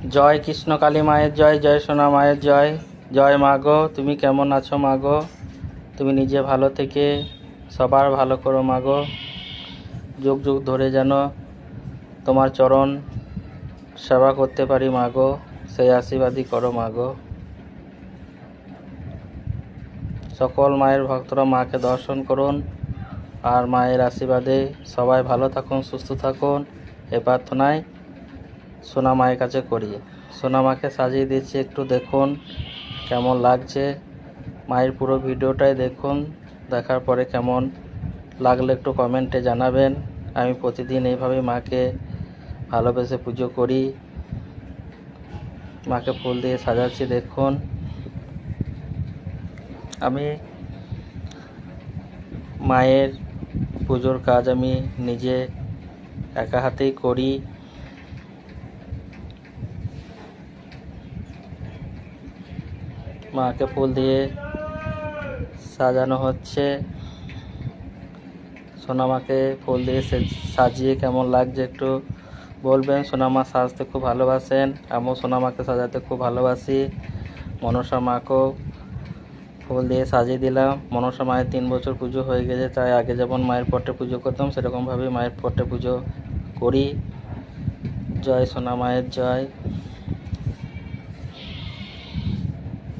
জয় কৃষ্ণ কালী মায়ের জয়, জয় সোনা মায়ের জয়। জয় মা গো, তুমি কেমন আছো মা গো? তুমি নিজে ভালো থেকে সবার ভালো করো মা গো। যুগ যুগ ধরে যেন তোমার চরণ সেবা করতে পারি মা গো, সেই আশীর্বাদই করো মা গো। সকল মায়ের ভক্তরা মাকে দর্শন করুন, আর মায়ের আশীর্বাদে সবাই ভালো থাকুন, সুস্থ থাকুন, এ প্রার্থনায় সোনা মায়ের কাছে করি। সোনা মাকে সাজিয়ে দিচ্ছি, একটু দেখুন কেমন লাগছে। মায়ের পুরো ভিডিওটাই দেখুন, দেখার পরে কেমন লাগলে একটু কমেন্টে জানাবেন। আমি প্রতিদিন এইভাবে মাকে ভালোবেসে পুজো করি। মাকে ফুল দিয়ে সাজাচ্ছি দেখুন। আমি মায়ের পুজোর কাজ আমি নিজে একা হাতেই করি। মাকে ফুল দিয়ে সাজানো হচ্ছে। সোনামাকে ফুল দিয়ে সাজিয়ে কেমন লাগছে একটু বলবেন। সোনামা সাজতে খুব ভালোবাসেন, আমিও সোনামাকে সাজাতে খুব ভালোবাসি। মনসা মাকেও ফুল দিয়ে সাজিয়ে দিলাম। মনসা মায়ের 3 বছর পুজো হয়ে গেছে, তাই আগে যেমন মায়ের পটে পুজো করতাম সেরকমভাবে মায়ের পটে পুজো করি। জয় সোনা মায়ের জয়।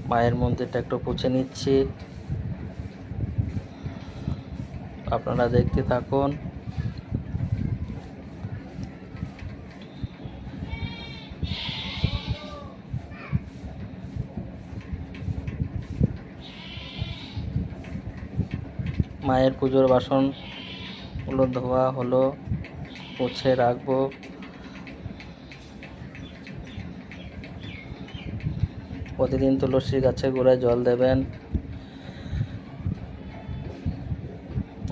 মায়ের মন্দিরটা একটু পুছে নিচ্ছি, আপনারা দেখতে থাকুন। মায়ের পুজোর বাসনগুলো ধোয়া হলো, মুছে রাখবো। প্রতিদিন তুলসী গাছের গোড়ায় জল দেবেন।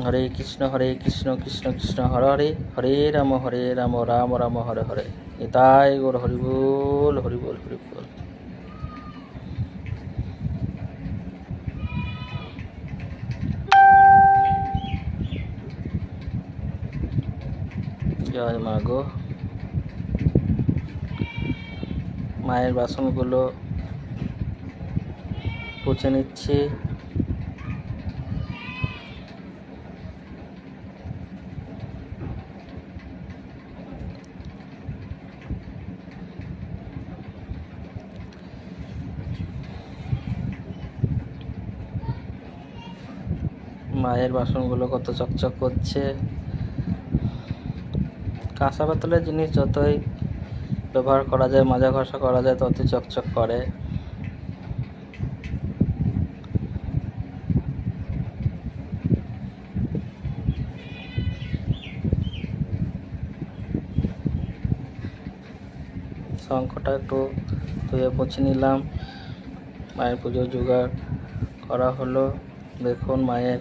হরে কৃষ্ণ কৃষ্ণ কৃষ্ণ হরে হরে, হরে রাম রাম রাম হরে হরে। নিতাই গৌর হরিবোল হরিবোল হরিবোল। জয় মা গো। মায়ের বাসনগুলো পুছে নিচ্ছি। মায়ের বাসনগুলো কত চকচক করছে। কাঁসা পাতলের জিনিস যতই ব্যবহার করা যায়, মাজা ঘষা করা যায়, ততই চকচক করে। শঙ্খটা একটু ধুয়ে মুছে নিলাম। মায়ের পুজোর জোগাড় করা হলো। দেখুন মায়ের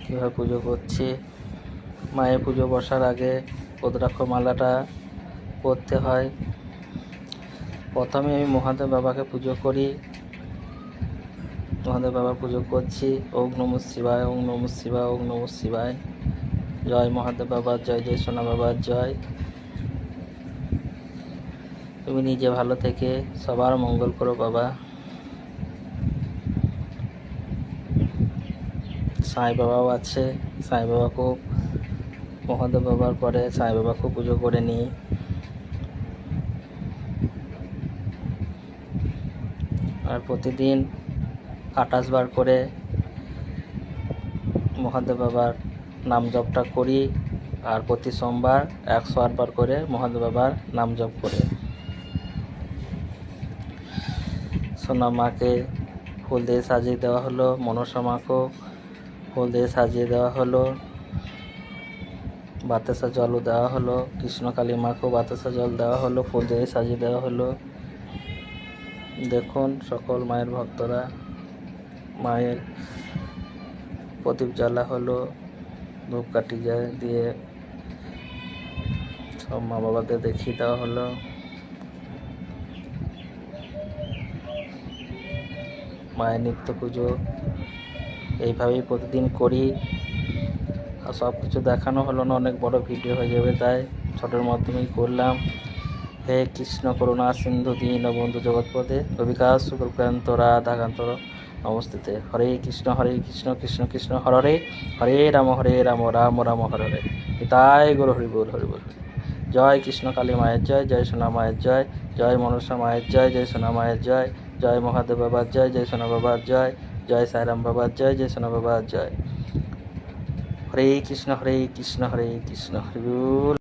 কীভাবে পুজো করছি। মায়ের পুজো বসার আগে রুদ্রাক্ষ মালাটা পরতে হয়। প্রথমে আমি মহাদেব বাবাকে পুজো করি। মহাদেব বাবা পুজো করছি। ওম নমঃ শিবায়, ওম নমঃ শিবায়, ওম নমঃ শিবায়। জয় মহাদেব বাবার জয়, জয় সোনা বাবার জয়। তুমি নিজে ভালো থেকে সবার মঙ্গল করো বাবা। সাই বাবাও আছে, সাই বাবাকেও মহাদেব বাবার পরে সাই বাবাকেও পুজো করে নিই। আর প্রতিদিন 28 বার করে মহাদেব বাবার নাম জপটা করি। আর প্রতি সোমবার 108 বার করে মহাদেব বাবার নাম জপ করে। সোনা মাকে ফুল দিয়ে সাজিয়ে দেওয়া হলো। মনসা মাকেও ফুল দিয়ে সাজিয়ে দেওয়া হলো। বাতাসা জলও দেওয়া হলো। কৃষ্ণ কালী মাকেও বাতাসা জল দেওয়া হলো, ফুল দিয়ে সাজিয়ে দেওয়া হলো। দেখুন সকল মায়ের ভক্তরা, মায়ের প্রদীপ জ্বালা হলো, ধূপকাঠি দিয়ে সব মা বাবাদের দেখিয়ে দেওয়া হলো। মায়ের নিত্য পুজো এইভাবেই প্রতিদিন করি। আর সব কিছু দেখানো হলো না, অনেক বড় ভিডিও হয়ে যাবে, তাই ছোটোর মাধ্যমেই করলাম। হে কৃষ্ণ করুণা সিন্ধু দীনবন্ধু জগৎপদে গোপিকাস সুকল্পান্ত রাধাকান্ত নমস্তে। হরে কৃষ্ণ কৃষ্ণ কৃষ্ণ হরে হরে রাম রাম রাম হরে হরে। পিতায় গুরু হরি বল হরি বল। জয় কৃষ্ণ কালী মায়ের জয়, জয় সোনা মায়ের জয়, জয় মনসা মায়ের জয়, জয় সোনা মায়ের জয়, জয় মহাদেব বাবার জয়, জয় সোনা বাবার জয়, জয় সাইরাম বাবার জয়, জয় সোনা বাবার জয়। হরে কৃষ্ণ হরে কৃষ্ণ হরি বল।